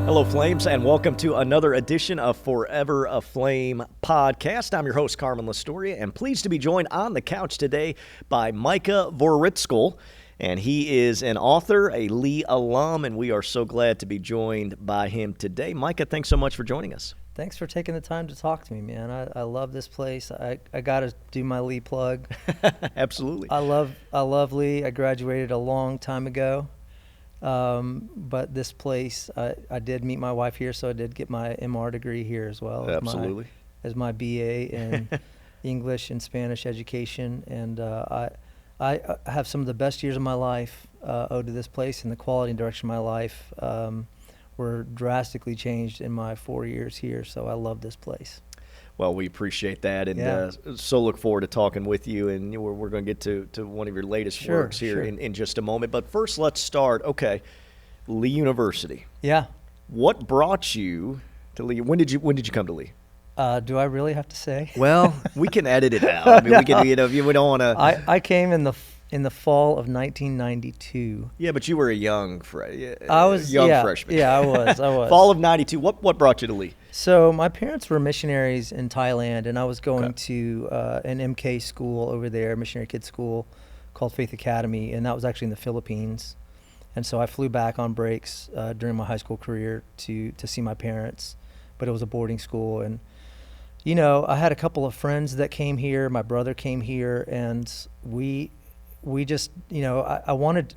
Hello, Flames, and welcome to another edition of Forever Aflame podcast. I'm your host, Carman Lastoria, and pleased to be joined on the couch today by Micah Voraritskul. And he is an author, a Lee alum, and we are so glad to be joined by him today. Micah, thanks so much for joining us. Thanks for taking the time to talk to me, man. I love this place. I got to do my Lee plug. Absolutely. I love Lee. I graduated a long time ago. But this place, I did meet my wife here, so I did get my MR degree here as well. Absolutely. As my BA in English and Spanish education. And I have some of the best years of my life owed to this place, and the quality and direction of my life were drastically changed in my 4 years here, so I love this place. Well, we appreciate that, and so look forward to talking with you, and we're going to get to one of your latest works here in just a moment. But first, let's start, Lee University. Yeah. What brought you to Lee? When did you come to Lee? Do I really have to say? Well, we can edit it out. I mean, No. we can, we don't want to. I came in the fall of 1992. Yeah, but you were a young freshman. Yeah, I was. Fall of 92. What brought you to Lee? So my parents were missionaries in Thailand, and I was going to an MK school over there, missionary kids school, called Faith Academy, and that was actually in the Philippines. And so I flew back on breaks during my high school career to see my parents, but it was a boarding school. And I had a couple of friends that came here. My brother came here, and we just, I wanted,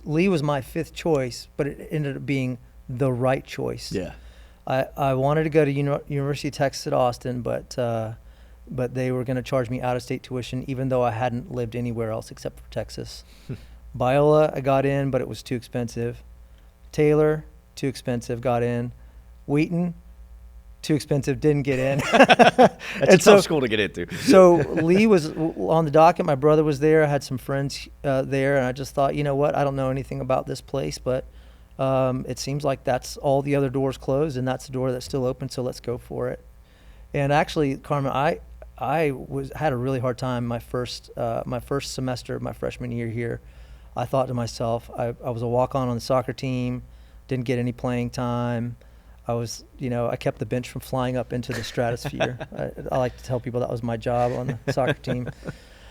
Lee was my fifth choice, but it ended up being the right choice. Yeah. I wanted to go to University of Texas at Austin, but they were going to charge me out-of-state tuition, even though I hadn't lived anywhere else except for Texas. Biola, I got in, but it was too expensive. Taylor, too expensive, got in. Wheaton, too expensive, didn't get in. That's a tough school to get into. So Lee was on the docket. My brother was there. I had some friends there, and I just thought, you know what? I don't know anything about this place, but it seems like that's all the other doors closed, and that's the door that's still open, so let's go for it. And actually, Carmen, I had a really hard time my first semester of my freshman year here. I thought to myself, I was a walk-on the soccer team, didn't get any playing time. I was, I kept the bench from flying up into the stratosphere. I like to tell people that was my job on the soccer team.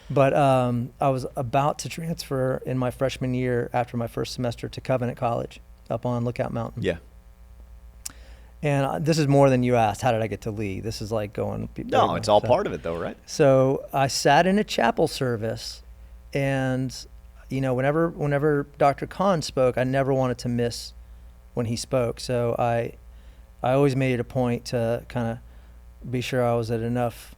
But I was about to transfer in my freshman year after my first semester to Covenant College up on Lookout Mountain. Yeah. And this is more than you asked. How did I get to Lee? This is like going. No, it's all part of it, though, right? So I sat in a chapel service, and whenever Dr. Khan spoke, I never wanted to miss when he spoke. So I always made it a point to kind of be sure I was at enough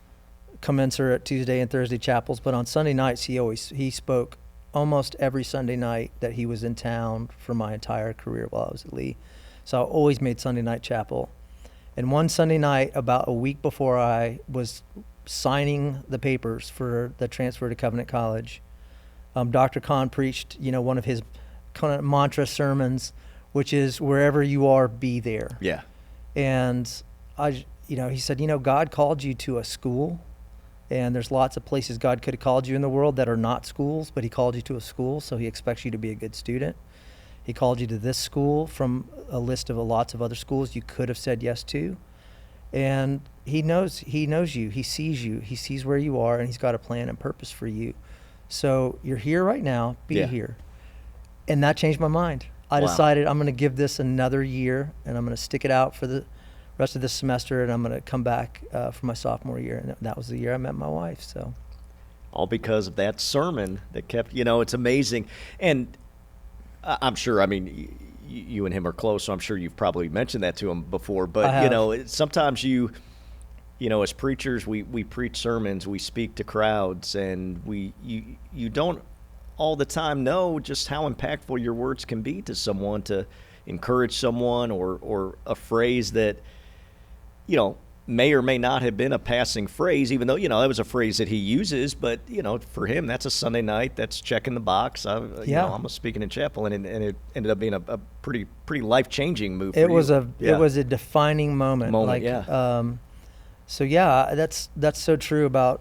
commensurate Tuesday and Thursday chapels. But on Sunday nights, he spoke almost every Sunday night that he was in town for my entire career while I was at Lee. So I always made Sunday night chapel. And one Sunday night, about a week before I was signing the papers for the transfer to Covenant College, Dr. Khan preached, one of his kind of mantra sermons, which is wherever you are, be there. Yeah. And he said, God called you to a school, and there's lots of places God could have called you in the world that are not schools, but he called you to a school, so he expects you to be a good student. He called you to this school from a list of lots of other schools you could have said yes to. And he knows you, he sees where you are, and he's got a plan and purpose for you. So you're here right now, be here. And that changed my mind. I decided I'm going to give this another year, and I'm going to stick it out for the rest of this semester, and I'm going to come back for my sophomore year. And that was the year I met my wife. So, all because of that sermon that kept, it's amazing. And I'm sure, you and him are close, so I'm sure you've probably mentioned that to him before. But, sometimes as preachers, we preach sermons, we speak to crowds, and you don't all the time know just how impactful your words can be to someone, to encourage someone, or a phrase that, may or may not have been a passing phrase, even though, that was a phrase that he uses. But, for him, that's a Sunday night. That's checking the box. I'm speaking in chapel, and it ended up being a pretty life-changing move for you. It was a defining moment. That's so true about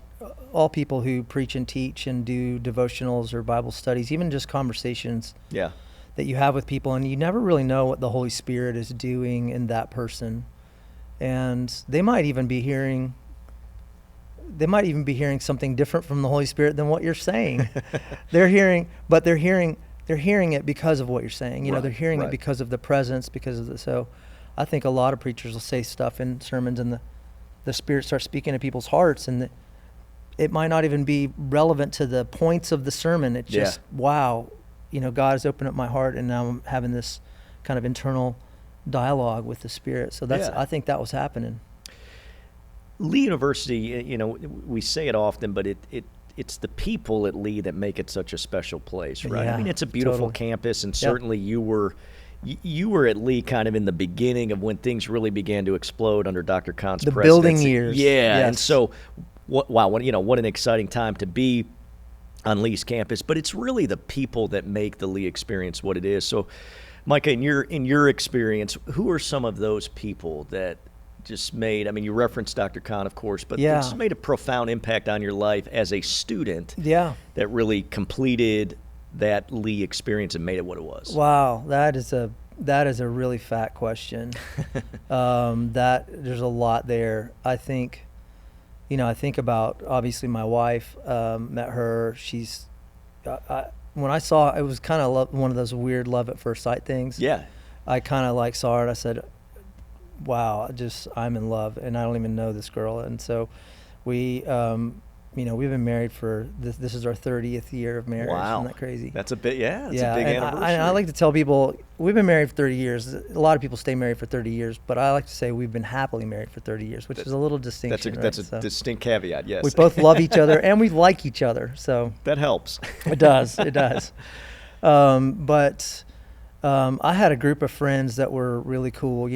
all people who preach and teach and do devotionals or Bible studies, even just conversations. Yeah. that you have with people, and you never really know what the Holy Spirit is doing in that person. And they might even be hearing something different from the Holy Spirit than what you're saying. they're hearing it because of what you're saying. They're hearing it because of the presence, so I think a lot of preachers will say stuff in sermons, and the Spirit starts speaking to people's hearts, and it might not even be relevant to the points of the sermon. It's just, wow, God has opened up my heart, and now I'm having this kind of internal dialogue with the Spirit. So I think that was happening. Lee University, we say it often, but it's the people at Lee that make it such a special place, right? I mean, it's a beautiful campus, and certainly you were at Lee kind of in the beginning of when things really began to explode under Dr. Kahn's presidency. The building years. Yeah, yes. And so, what an exciting time to be on Lee's campus. But it's really the people that make the Lee experience what it is. So, Micah, in your experience, who are some of those people that just made, you referenced Dr. Kahn, of course, but just made a profound impact on your life as a student that really completed that Lee experience and made it what it was? Wow, that is a really fat question. That there's a lot there. I think about, obviously, my wife, met her. She's, when I saw, it was kind of one of those weird love at first sight things. Yeah. I kind of saw her and I said, wow, I'm in love, and I don't even know this girl. And so we, we've been married for, this is our 30th year of marriage. Wow. Isn't that crazy? That's a big, a big anniversary. I like to tell people, we've been married for 30 years. A lot of people stay married for 30 years, but I like to say we've been happily married for 30 years, which is a little distinction. That's a distinct caveat, yes. We both love each other, and we like each other, so. That helps. It does. But I had a group of friends that were really cool.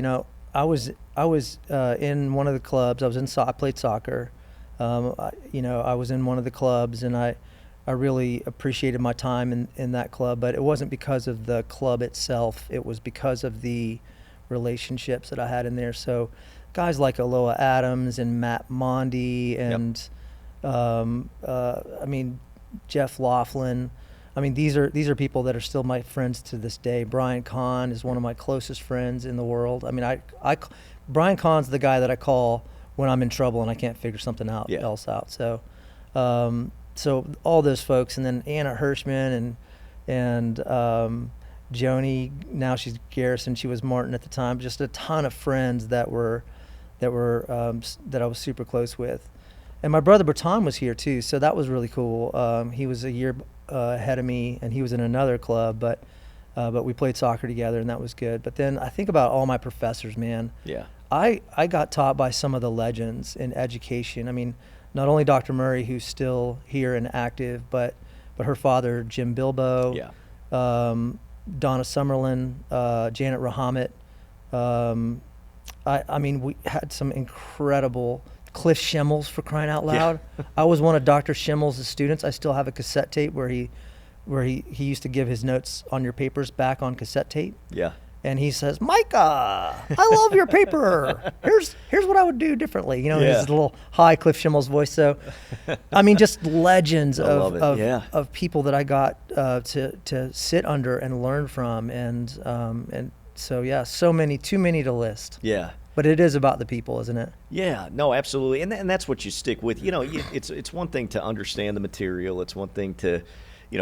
I was in one of the clubs. I played soccer. I was in one of the clubs, and I really appreciated my time in that club. But it wasn't because of the club itself. It was because of the relationships that I had in there. So guys like Aloha Adams and Matt Mondi and Jeff Laughlin. These are people that are still my friends to this day. Brian Kahn is one of my closest friends in the world. Brian Kahn's the guy that I call when I'm in trouble and I can't figure something else out. So, so all those folks, and then Anna Hirschman and Joni. Now she's Garrison. She was Martin at the time. Just a ton of friends that I was super close with. And my brother Berton was here too, so that was really cool. He was a year ahead of me, and he was in another club, but we played soccer together, and that was good. But then I think about all my professors, man. Yeah. I got taught by some of the legends in education. Not only Dr. Murray, who's still here and active, but her father, Jim Bilbo, Donna Summerlin, Janet Rahamet. We had some incredible. Cliff Schimmel's, for crying out loud. Yeah. I was one of Dr. Schimmel's students. I still have a cassette tape where he used to give his notes on your papers back on cassette tape. Yeah. And he says, Micah, I love your paper. Here's what I would do differently. His little high Cliff Schimmel's voice. So, just legends of people that I got to sit under and learn from. And so, too many to list. Yeah. But it is about the people, isn't it? Yeah, no, absolutely. And that's what you stick with. It's one thing to understand the material. It's one thing to,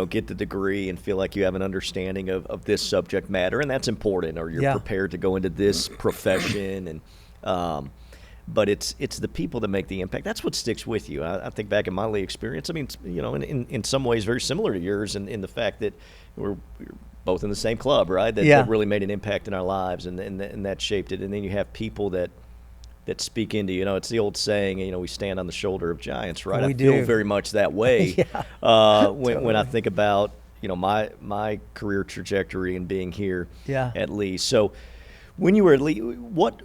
get the degree and feel like you have an understanding of this subject matter, and that's important, or you're prepared to go into this profession. And but it's the people that make the impact. That's what sticks with you. I think back in my Lee experience, in some ways very similar to yours in the fact that we're both in the same club, right? That really made an impact in our lives, and that shaped it. And then you have people that speak into you. It's the old saying, we stand on the shoulder of giants, right? I feel very much that way when I think about my career trajectory and being here at Lee. So when you were at Lee, what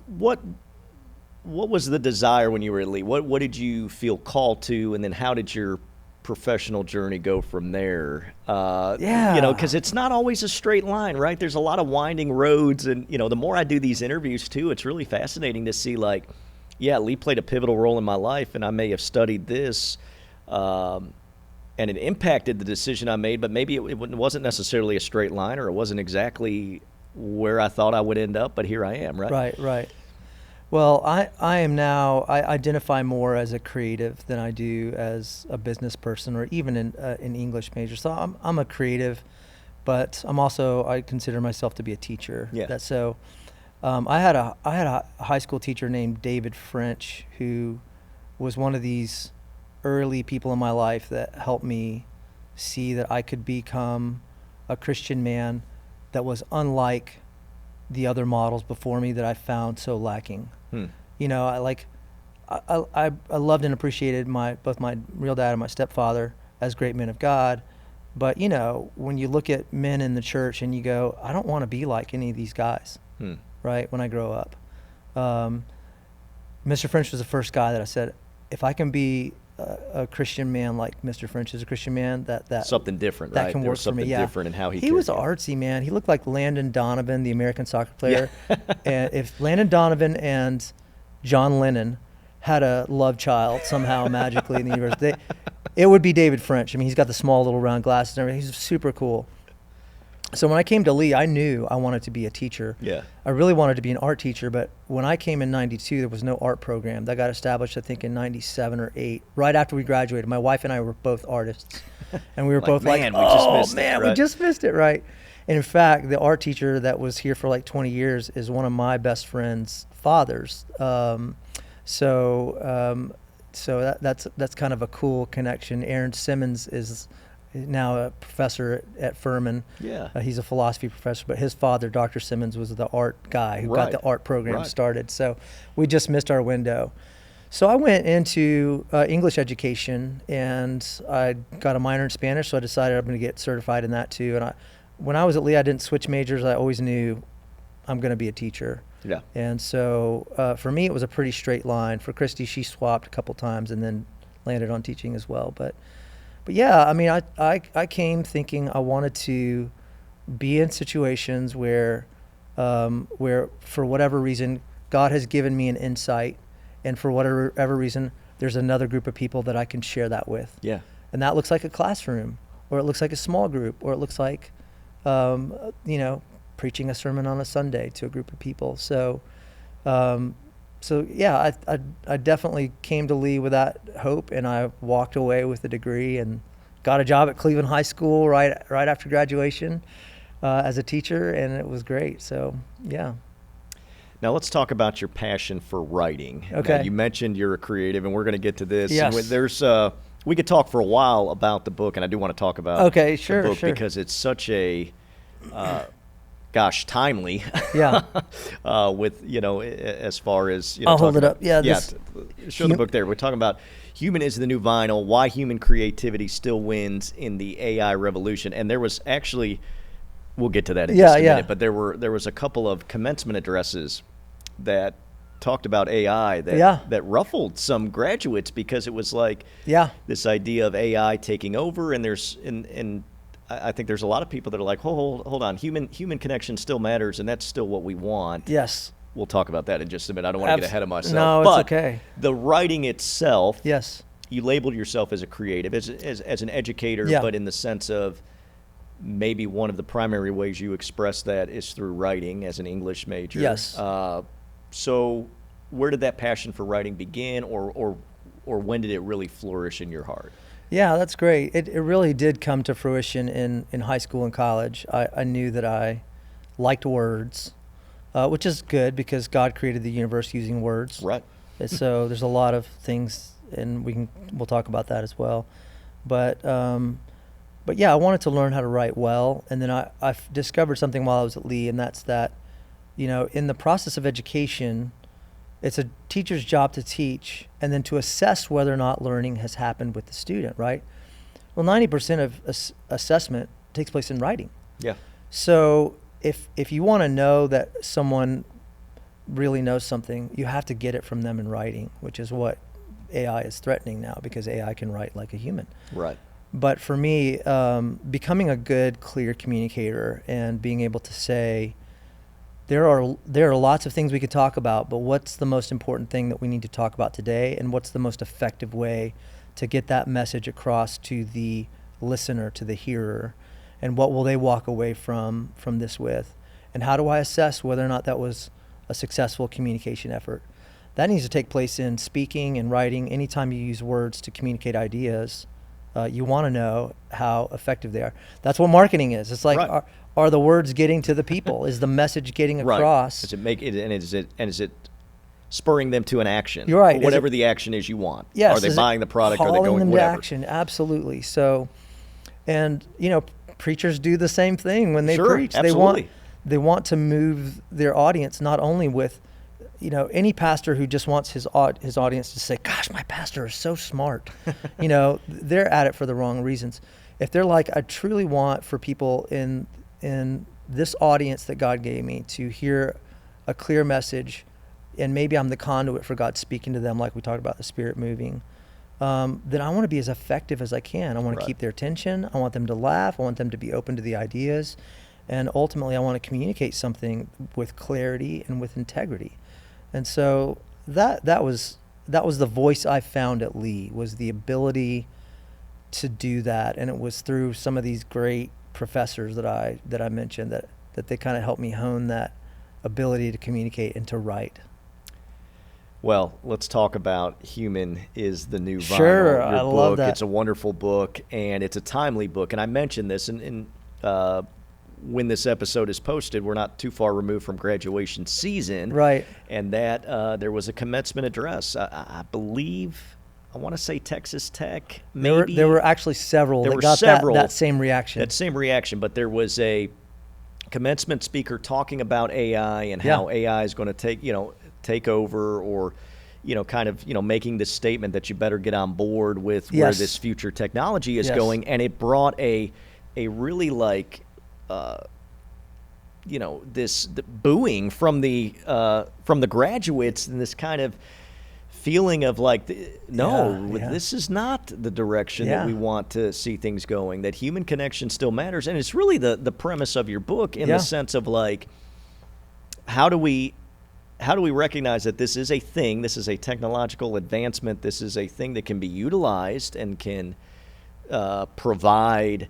was the desire when you were at Lee? What did you feel called to, and then how did your professional journey go from there? Because it's not always a straight line, right? There's a lot of winding roads, and the more I do these interviews too, it's really fascinating to see Lee played a pivotal role in my life, and I may have studied this and it impacted the decision I made, but maybe it wasn't necessarily a straight line, or it wasn't exactly where I thought I would end up, but here I am, right? Right. Well, I am now, I identify more as a creative than I do as a business person or even an English major. So I'm a creative, but I consider myself to be a teacher. Yeah. I had a high school teacher named David French, who was one of these early people in my life that helped me see that I could become a Christian man that was unlike the other models before me that I found so lacking. You know, I loved and appreciated both my real dad and my stepfather as great men of God. But, you know, when you look at men in the church and you go, I don't want to be like any of these guys, right, when I grow up. Mr. French was the first guy that I said, if I can be a Christian man like Mr. French is a Christian man, that something different, that right? can There work was for me. something Yeah, different in how he was cared. artsy, man. He looked like Landon Donovan, the American soccer player. And if Landon Donovan and John Lennon had a love child somehow magically in the universe, it would be David French. I mean, he's got the small little round glasses and everything. He's super cool. So when I came to Lee, I knew I wanted to be a teacher. Yeah. I really wanted to be an art teacher, but when I came in 92, there was no art program. That got established, I think, in 97 or 8, right after we graduated. My wife and I were both artists. And we were both like, we just missed it, right? And in fact, the art teacher that was here for like 20 years is one of my best friend's fathers. So that's kind of a cool connection. Aaron Simmons is now a professor at Furman. Yeah. He's a philosophy professor, but his father, Dr. Simmons, was the art guy who got the art program started. So we just missed our window. So I went into English education, and I got a minor in Spanish, so I decided I'm going to get certified in that too. And when I was at Lee, I didn't switch majors. I always knew I'm going to be a teacher. Yeah. And so for me, it was a pretty straight line. For Kristy, she swapped a couple times and then landed on teaching as well. But yeah, I mean, I came thinking I wanted to be in situations where for whatever reason, God has given me an insight, and for whatever reason, there's another group of people that I can share that with. Yeah. And that looks like a classroom, or it looks like a small group, or it looks like, preaching a sermon on a Sunday to a group of people. So yeah, I definitely came to Lee with that hope, and I walked away with a degree and got a job at Cleveland High School right after graduation as a teacher, and it was great. So yeah. Now let's talk about your passion for writing. Okay. Now, you mentioned you're a creative, and we're going to get to this. Yes. And there's we could talk for a while about the book, and I do want to talk about the book because it's such a timely. Yeah. With, as far as, I'll hold it up. Yeah. Show the book there. We're talking about Human is the New Vinyl, Why Human Creativity Still Wins in the AI Revolution. And there was actually, we'll get to that in just a minute, but there was a couple of commencement addresses that talked about AI that ruffled some graduates, because it was like this idea of AI taking over, and I think there's a lot of people that are like, hold on, human connection still matters, and that's still what we want. Yes. We'll talk about that in just a minute. I don't want to get ahead of myself. No, but it's okay. The writing itself, yes, you labeled yourself as a creative, as an educator, but in the sense of maybe one of the primary ways you express that is through writing as an English major. Yes. So where did that passion for writing begin, or when did it really flourish in your heart? Yeah, that's great. It really did come to fruition in high school and college. I knew that I liked words, which is good because God created the universe using words. Right. So there's a lot of things, and we'll talk about that as well. But yeah, I wanted to learn how to write well, and then I discovered something while I was at Lee, and that's that, in the process of education, it's a teacher's job to teach and then to assess whether or not learning has happened with the student, right? Well, 90% of assessment takes place in writing. Yeah. So if you want to know that someone really knows something, you have to get it from them in writing, which is what AI is threatening now, because AI can write like a human. Right. But for me, becoming a good, clear communicator and being able to say, there are lots of things we could talk about, but what's the most important thing that we need to talk about today, and what's the most effective way to get that message across to the listener, to the hearer, and what will they walk away from this with? And how do I assess whether or not that was a successful communication effort? That needs to take place in speaking and writing. Anytime you use words to communicate ideas, you want to know how effective they are. That's what marketing is. It's like, right. Are the words getting to the people? Is the message getting across? Right. Does it make it, and is it spurring them to an action? You're right. Whatever the action is you want. Yes. Are they buying the product? Are they Calling going them whatever? to action? Absolutely. So, and preachers do the same thing when they Sure, preach. absolutely. They want to move their audience not only with, any pastor who just wants his audience to say, "Gosh, my pastor is so smart," they're at it for the wrong reasons. If they're like, I truly want for people in this audience that God gave me to hear a clear message, and maybe I'm the conduit for God speaking to them, like we talked about the Spirit moving, then I want to be as effective as I can. I want to keep their attention. I want them to laugh. I want them to be open to the ideas. And ultimately, I want to communicate something with clarity and with integrity. And so that was the voice I found at Lee, was the ability to do that. And it was through some of these great professors that I mentioned that they kind of helped me hone that ability to communicate and to write. Well, let's talk about Human is the New Vinyl. Sure, Your I book. love that. It's a wonderful book, and it's a timely book. And I mentioned this, and when this episode is posted, we're not too far removed from graduation season. Right. And that there was a commencement address. I believe, I want to say Texas Tech, maybe. There were actually several that got that same reaction. That same reaction, but there was a commencement speaker talking about AI and how AI is going to take over, or kind of making this statement that you better get on board with where this future technology is going. And it brought a really this booing from the graduates, and this kind of feeling of this is not the direction that we want to see things going, that human connection still matters. And it's really the premise of your book, in the sense of how do we recognize that this is a thing, this is a technological advancement, this is a thing that can be utilized and can provide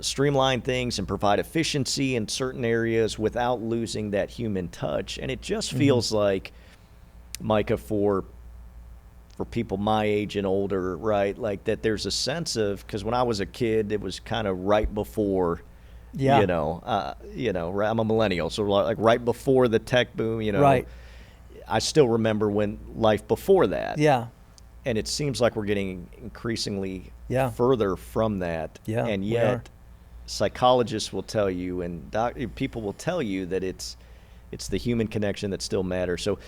streamline things and provide efficiency in certain areas without losing that human touch. And it just feels like, Micah, for people my age and older, right, like that there's a sense of, because when I was a kid, it was kind of right before, I'm a millennial, so like right before the tech boom, Right. I still remember when life before that. Yeah. And it seems like we're getting increasingly further from that. Yeah, and yet psychologists will tell you, and people will tell you, that it's the human connection that still matters. So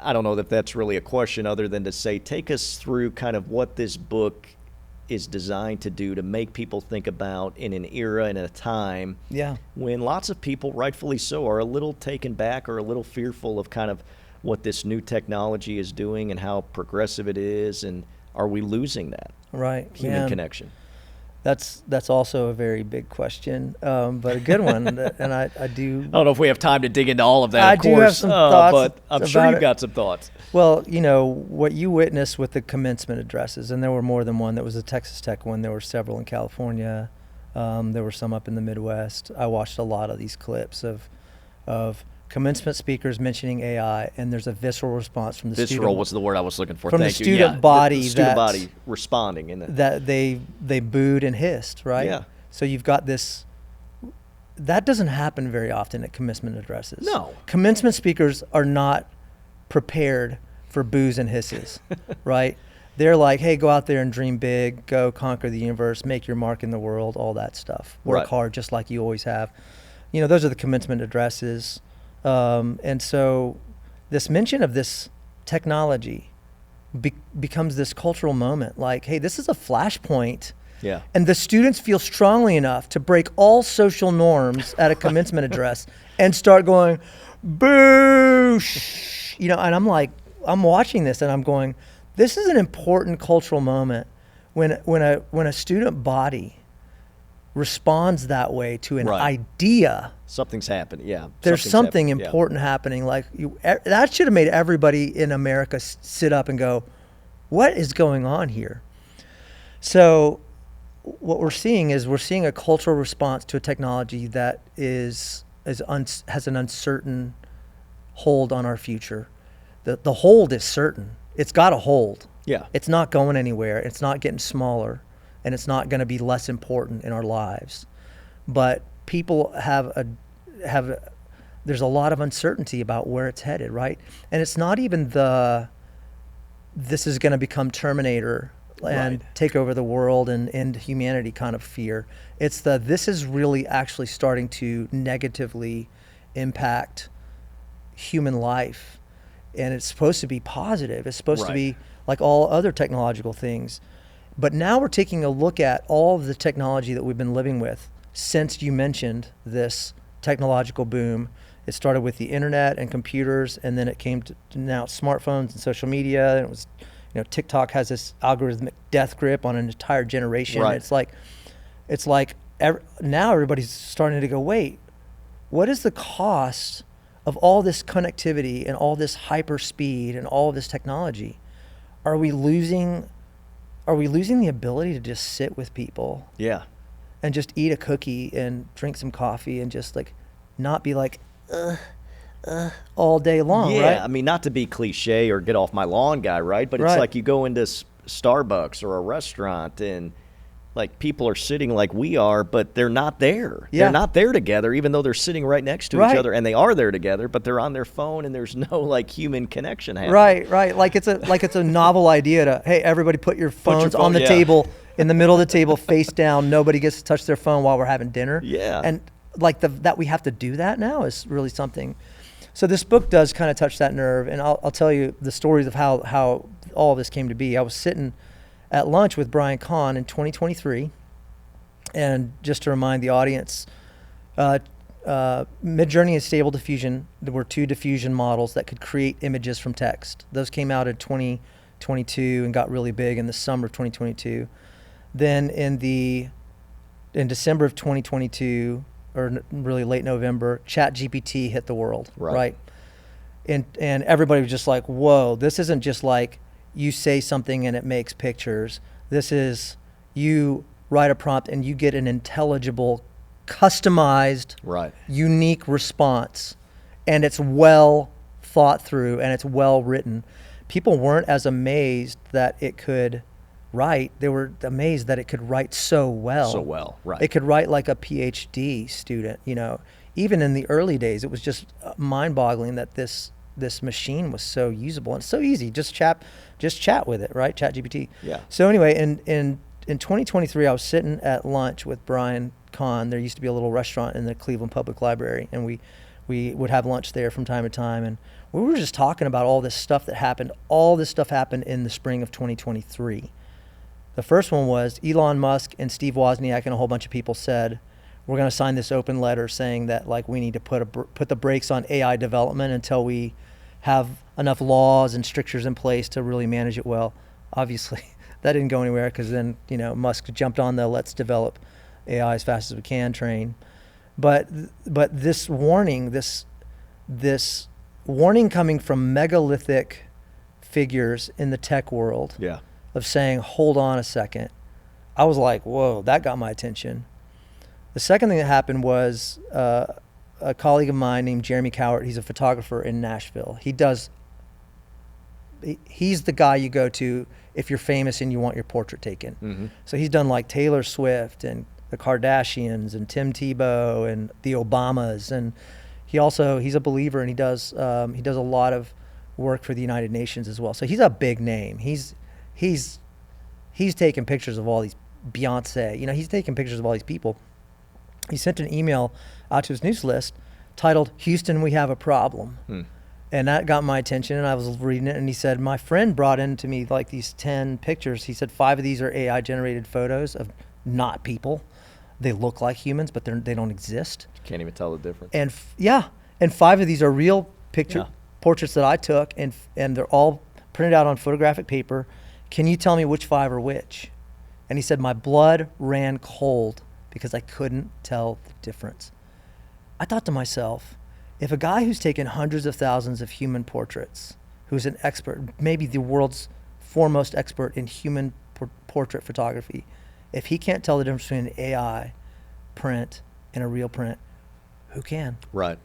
I don't know that that's really a question, other than to say, take us through kind of what this book is designed to do to make people think about, in an era and a time when lots of people, rightfully so, are a little taken back or a little fearful of kind of what this new technology is doing and how progressive it is, and are we losing that human connection? That's also a very big question, but a good one. And I do. I don't know if we have time to dig into all of that. I of course, do have some thoughts, but I'm sure you've got some thoughts. Well, what you witnessed with the commencement addresses, and there were more than one. That was the Texas Tech one. There were several in California. There were some up in the Midwest. I watched a lot of these clips of commencement speakers mentioning AI, and there's a visceral response from the student. Visceral was the word I was looking for. From Thank the you. student body. The student body responding in that they booed and hissed, right? Yeah. So you've got this. That doesn't happen very often at commencement addresses. No. Commencement speakers are not prepared for boos and hisses, right? They're like, hey, go out there and dream big, go conquer the universe, make your mark in the world, all that stuff. Work hard just like you always have. Those are the commencement addresses. And so this mention of this technology becomes this cultural moment, like, hey, this is a flashpoint. Yeah. And the students feel strongly enough to break all social norms at a commencement address and start going, boo, and I'm watching this and I'm going, this is an important cultural moment when a student body responds that way to an idea. Something's happening. Yeah. There's something important happening. Like that should have made everybody in America sit up and go, what is going on here? So what we're seeing is a cultural response to a technology that has an uncertain hold on our future. The hold is certain. It's got a hold. Yeah. It's not going anywhere. It's not getting smaller, and it's not going to be less important in our lives. But people there's a lot of uncertainty about where it's headed, right? And it's not even this is going to become Terminator and take over the world and end humanity kind of fear. It's this is really actually starting to negatively impact human life. And it's supposed to be positive. It's supposed to be like all other technological things. But now we're taking a look at all of the technology that we've been living with since you mentioned this technological boom. It started with the internet and computers, and then it came to now smartphones and social media. And it was, TikTok has this algorithmic death grip on an entire generation. Right. It's like now everybody's starting to go, wait, what is the cost of all this connectivity and all this hyper speed and all of this technology? Are we losing the ability to just sit with people? Yeah. And just eat a cookie and drink some coffee and just like not be like, all day long, yeah, right? I mean, not to be cliche or get off my lawn guy, right? But it's like you go into Starbucks or a restaurant and like people are sitting like we are, but they're not there. Yeah. They're not there together, even though they're sitting right next to each other, and they are there together, but they're on their phone and there's no like human connection happening. Right. Like it's a novel idea to, hey, everybody put your phones on the table, in the middle of the table, face down. Nobody gets to touch their phone while we're having dinner. Yeah. And like that we have to do that now is really something. So this book does kind of touch that nerve, and I'll tell you the stories of how all of this came to be. I was sitting at lunch with Brian Kahn in 2023, and just to remind the audience, Midjourney and Stable Diffusion, there were two diffusion models that could create images from text. Those came out in 2022 and got really big in the summer of 2022. Then in December of 2022, or really late November, ChatGPT hit the world, right? And everybody was just like, whoa, this isn't just like you say something and it makes pictures. This is you write a prompt and you get an intelligible, customized, unique response. And it's well thought through and it's well written. People weren't as amazed that it could write. They were amazed that it could write so well. It could write like a PhD student, Even in the early days, it was just mind-boggling that this machine was so usable and so easy. Just chat with it, right? ChatGPT. Yeah. So anyway, in 2023, I was sitting at lunch with Brian Kahn. There used to be a little restaurant in the Cleveland Public Library, and we would have lunch there from time to time. And we were just talking about all this stuff that happened. All this stuff happened in the spring of 2023. The first one was Elon Musk and Steve Wozniak and a whole bunch of people said, we're going to sign this open letter saying that like we need to put the brakes on AI development until we have enough laws and strictures in place to really manage it well. Obviously, that didn't go anywhere because then, Musk jumped on the let's develop AI as fast as we can train. But this warning coming from megalithic figures in the tech world. Yeah. Of saying, hold on a second. I was like, whoa, that got my attention. The second thing that happened was a colleague of mine named Jeremy Cowart. He's a photographer in Nashville. He's the guy you go to if you're famous and you want your portrait taken. Mm-hmm. So he's done like Taylor Swift and the Kardashians and Tim Tebow and the Obamas. And he's a believer, and he does a lot of work for the United Nations as well. So he's a big name. He's taking pictures of all these Beyonce, he's taking pictures of all these people. He sent an email out to his news list titled, Houston, we have a problem. And that got my attention, and I was reading it, and he said, my friend brought in to me like these 10 pictures. He said 5 of these are AI generated photos of not people. They look like humans, but they don't exist. You can't even tell the difference. And and 5 of these are real portraits that I took, and they're all printed out on photographic paper. Can you tell me which 5 are which? And he said, my blood ran cold because I couldn't tell the difference. I thought to myself, if a guy who's taken hundreds of thousands of human portraits, who's an expert, maybe the world's foremost expert in human portrait photography. If he can't tell the difference between an AI print and a real print, who can? Right.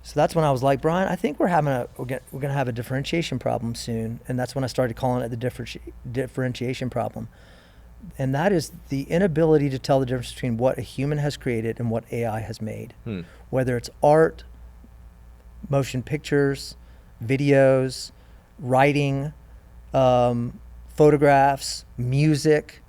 So that's when I was like, Brian, I think we're gonna have a differentiation problem soon, and that's when I started calling it the differentiation problem. And that is the inability to tell the difference between what a human has created and what AI has made. Whether it's art, motion pictures, videos, writing, photographs, music,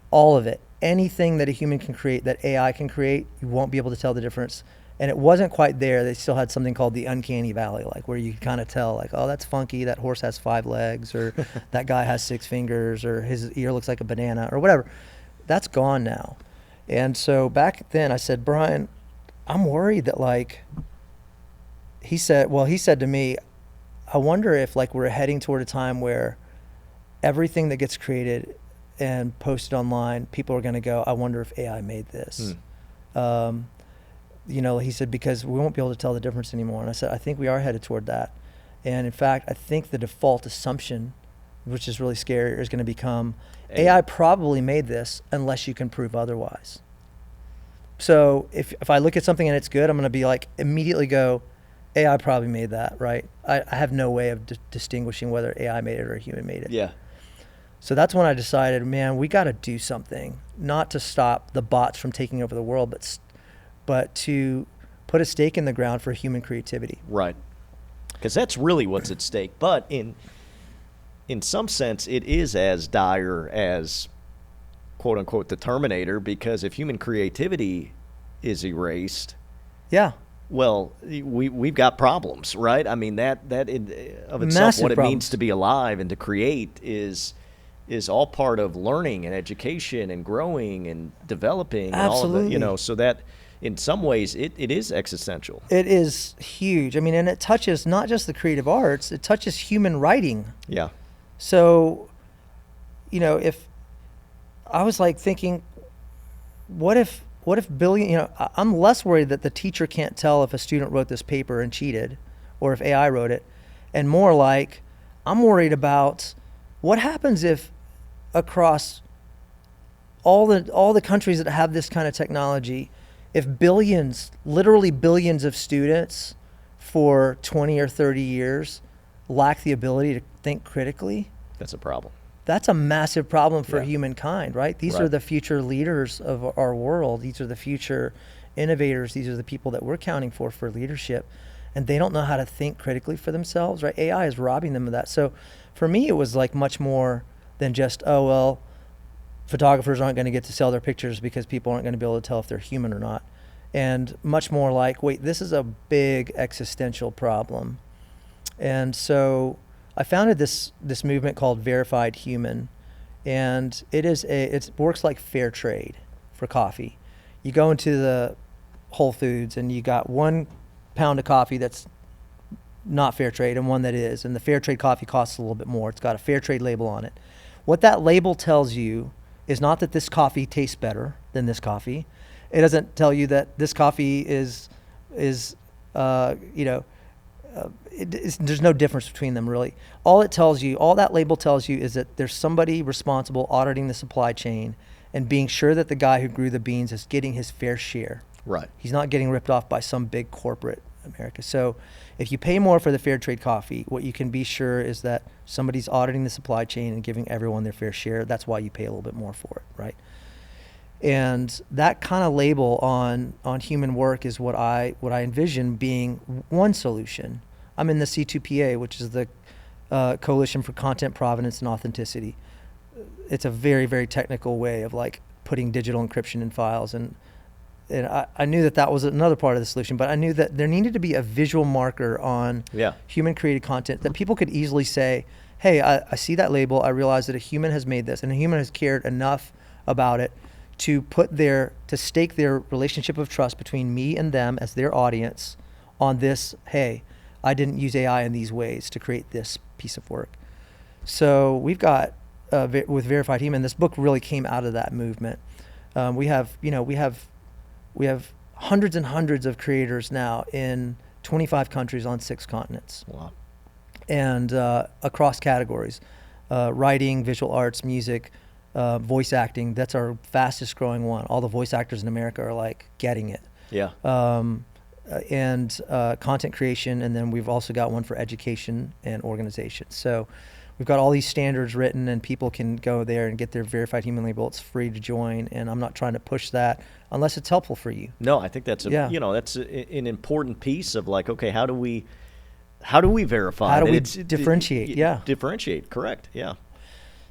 all of it. Anything that a human can create, that AI can create, you won't be able to tell the difference. And it wasn't quite there. They still had something called the uncanny valley, like where you kind of tell, like, oh, that's funky. That horse has 5 legs, or that guy has 6 fingers, or his ear looks like a banana, or whatever. That's gone now. And so back then I said, Brian, I'm worried that, like, he said to me, I wonder if, like, we're heading toward a time where everything that gets created and posted online, people are going to go, I wonder if AI made this. He said, because we won't be able to tell the difference anymore. And I said, I think we are headed toward that. And in fact, I think the default assumption, which is really scary, is going to become AI probably made this unless you can prove otherwise. So if I look at something and it's good, I'm going to be like, immediately go, AI probably made that, right? I have no way of distinguishing whether AI made it or a human made it. Yeah. So that's when I decided, man, we got to do something, not to stop the bots from taking over the world, but to put a stake in the ground for human creativity. Right. Because that's really what's at stake. But in some sense, it is as dire as, quote unquote, the Terminator, because if human creativity is erased, yeah, well, we've got problems, right? I mean, that in of itself, Massive what it problems. means to be alive and to create is all part of learning and education and growing and developing. Absolutely. And all of that, so that in some ways it is existential. It is huge. I mean, and it touches not just the creative arts, it touches human writing. Yeah. So, if I was like thinking, what if billion, I'm less worried that the teacher can't tell if a student wrote this paper and cheated or if AI wrote it, and more like I'm worried about what happens if across all the countries that have this kind of technology, if literally billions of students for 20 or 30 years lack the ability to think critically. That's a problem. That's a massive problem for humankind, right? These Right. are the future leaders of our world. These are the future innovators. These are the people that we're counting for leadership. And they don't know how to think critically for themselves, right? AI is robbing them of that. So for me, it was like much more than just, oh, well, photographers aren't going to get to sell their pictures because people aren't going to be able to tell if they're human or not. And much more like, wait, this is a big existential problem. And so I founded this movement called VerifiedHuman, and it works like fair trade for coffee. You go into the Whole Foods and you got 1 pound of coffee that's not fair trade and one that is, and the fair trade coffee costs a little bit more. It's got a fair trade label on it. What that label tells you is not that this coffee tastes better than this coffee. It doesn't tell you that this coffee there's no difference between them really. All that label tells you is that there's somebody responsible auditing the supply chain and being sure that the guy who grew the beans is getting his fair share. Right. He's not getting ripped off by some big corporate America. So if you pay more for the fair trade coffee, what you can be sure is that somebody's auditing the supply chain and giving everyone their fair share. That's why you pay a little bit more for it, right? And that kind of label on human work is what I envision being one solution. I'm in the C2PA, which is the Coalition for Content Provenance and Authenticity. It's a very, very technical way of like putting digital encryption in files. And I knew that was another part of the solution, but I knew that there needed to be a visual marker on human created content that people could easily say, hey, I see that label. I realize that a human has made this and a human has cared enough about it to stake their relationship of trust between me and them as their audience on this, hey, I didn't use AI in these ways to create this piece of work. So we've got, with VerifiedHuman, this book really came out of that movement. We have hundreds and hundreds of creators now in 25 countries on 6 continents. Wow. And across categories. writing, visual arts, music, voice acting. That's our fastest growing one. All the voice actors in America are like getting it. Yeah. And content creation, and then we've also got one for education and organization. So we've got all these standards written, and people can go there and get their Verified Human label. It's free to join, and I'm not trying to push that unless it's helpful for you. No, I think that's that's an important piece of like, okay, how do we verify? How do we differentiate? Differentiate, correct, yeah.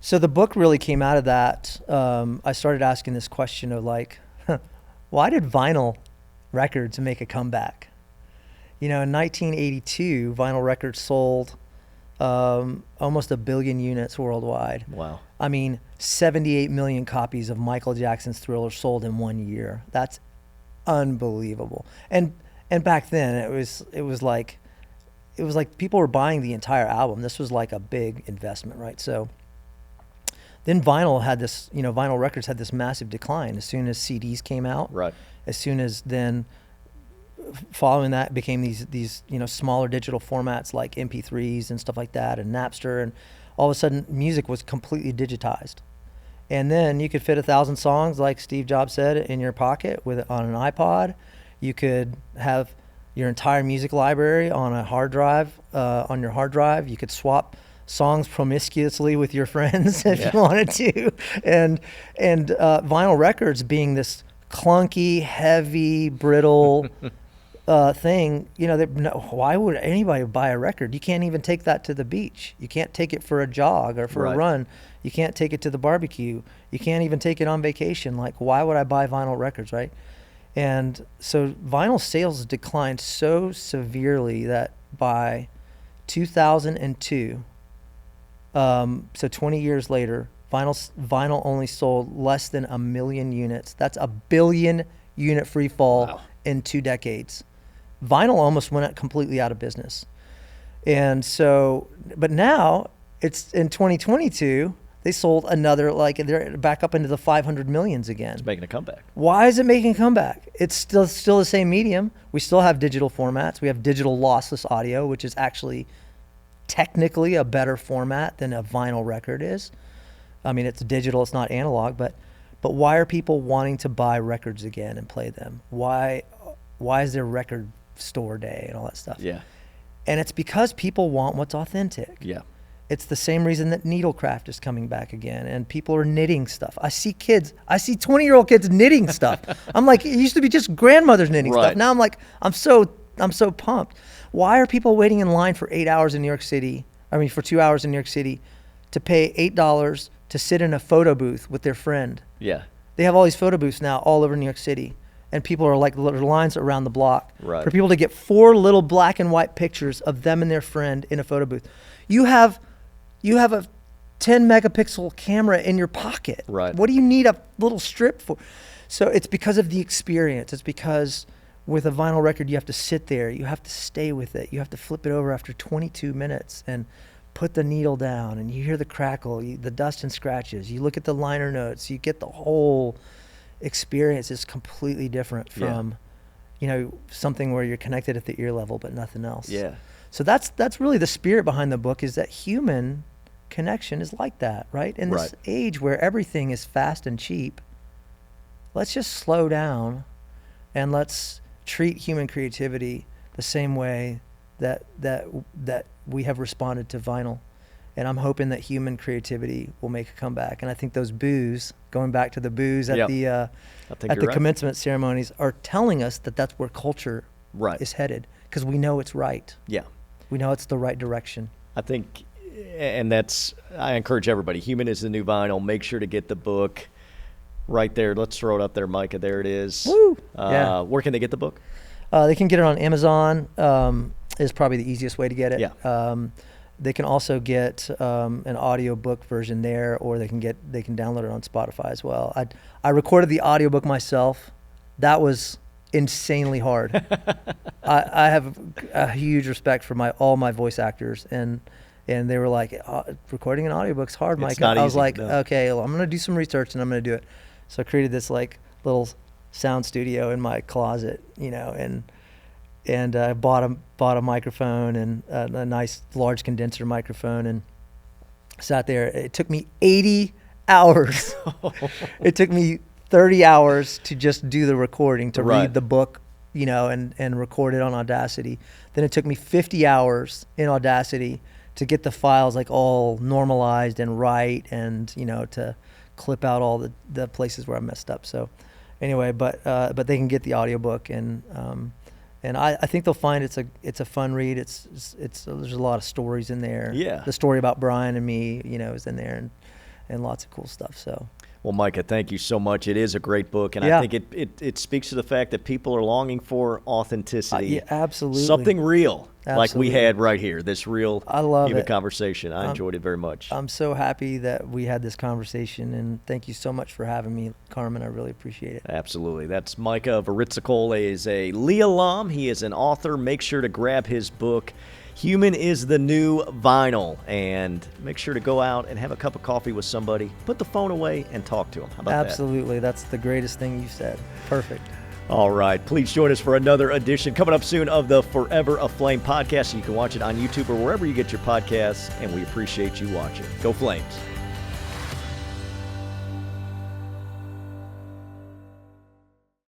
So the book really came out of that. I started asking this question of like, why did vinyl records make a comeback? In 1982, vinyl records sold almost 1 billion units worldwide. Wow. I mean, 78 million copies of Michael Jackson's Thriller sold in 1 year. That's unbelievable. And back then it was like people were buying the entire album. This was like a big investment, right? So then vinyl records had this massive decline as soon as CDs came out. Right. As soon as then following that became these smaller digital formats like MP3s and stuff like that, and Napster, and all of a sudden music was completely digitized. And then you could fit 1,000 songs, like Steve Jobs said, in your pocket on an iPod. You could have your entire music library on a hard drive, on your hard drive. You could swap songs promiscuously with your friends if you wanted to. And vinyl records being this clunky, heavy, brittle thing, why would anybody buy a record? You can't even take that to the beach. You can't take it for a jog or for a run. You can't take it to the barbecue. You can't even take it on vacation. Like, why would I buy vinyl records, right? And so vinyl sales declined so severely that by 2002, so 20 years later, vinyl only sold less than 1 million units. That's 1 billion unit free fall in 2 decades. Vinyl almost went completely out of business. And so, but now it's in 2022, they sold another, they're back up into the 500 millions again. It's making a comeback. Why is it making a comeback? It's still the same medium. We still have digital formats. We have digital lossless audio, which is actually technically a better format than a vinyl record is. I mean, it's digital, it's not analog, but why are people wanting to buy records again and play them? Why is there record store day and all that stuff? Yeah. And it's because people want what's authentic. Yeah. It's the same reason that needlecraft is coming back again, and people are knitting stuff. I see 20-year-old kids knitting stuff. I'm like, it used to be just grandmothers knitting stuff. Now I'm like, I'm so pumped. Why are people waiting in line for 8 hours in New York City? For 2 hours in New York City to pay $8 to sit in a photo booth with their friend? Yeah. They have all these photo booths now all over New York City, and people are like lines around the block for people to get 4 little black and white pictures of them and their friend in a photo booth. You have a 10 megapixel camera in your pocket. Right. What do you need a little strip for? So it's because of the experience. It's because with a vinyl record, you have to sit there. You have to stay with it. You have to flip it over after 22 minutes and put the needle down, and you hear the crackle, the dust and scratches. You look at the liner notes. You get the whole experience. Is completely different from, something where you're connected at the ear level but nothing else. Yeah. So that's really the spirit behind the book, is that human connection is like that, right? In this age where everything is fast and cheap, let's just slow down and let's treat human creativity the same way that we have responded to vinyl. And I'm hoping that human creativity will make a comeback. And I think those boos, going back to the boos at the commencement ceremonies, are telling us that that's where culture is headed, because we know it's right. Yeah. We know it's the right direction. I think, and I encourage everybody, Human is the New Vinyl. Make sure to get the book right there. Let's throw it up there, Micah. There it is. Woo! Where can they get the book? They can get it on Amazon, is probably the easiest way to get it. Yeah. They can also get an audiobook version there, or they can download it on Spotify as well. I recorded the audiobook myself. That was insanely hard. I have a huge respect for all my voice actors, and they were like, recording an audiobook's hard, Mike. I was like, okay, well, I'm going to do some research and I'm going to do it. So I created this little sound studio in my closet, and I bought a microphone and a nice large condenser microphone, sat there. It took me 80 hours. It took me 30 hours to just do the recording, to read the book, you know, and record it on Audacity. Then it took me 50 hours in Audacity to get the files like all normalized and right, and, you know, to clip out all the places where I messed up. So anyway, but they can get the audiobook, and I think they'll find it's a fun read. It's there's a lot of stories in there. Yeah. The story about Brian and me, you know, is in there, and lots of cool stuff. So. Well, Micah, thank you so much. It is a great book, and I think it speaks to the fact that people are longing for authenticity. Yeah, absolutely. Something real, like we Absolutely. had right here, this real I love human it. conversation. I enjoyed it very much. I'm so happy that we had this conversation, and thank you so much for having me, Carman. I really appreciate it. Absolutely. That's Micah Voraritskul. He is a Lee alum. He is an author. Make sure to grab his book, Human is the New Vinyl, and make sure to go out and have a cup of coffee with somebody. Put the phone away and talk to him. How about Absolutely. That's the greatest thing you said. Perfect. that? All right. Please join us for another edition coming up soon of the Forever Aflame podcast. You can watch it on YouTube or wherever you get your podcasts, and we appreciate you watching. Go Flames.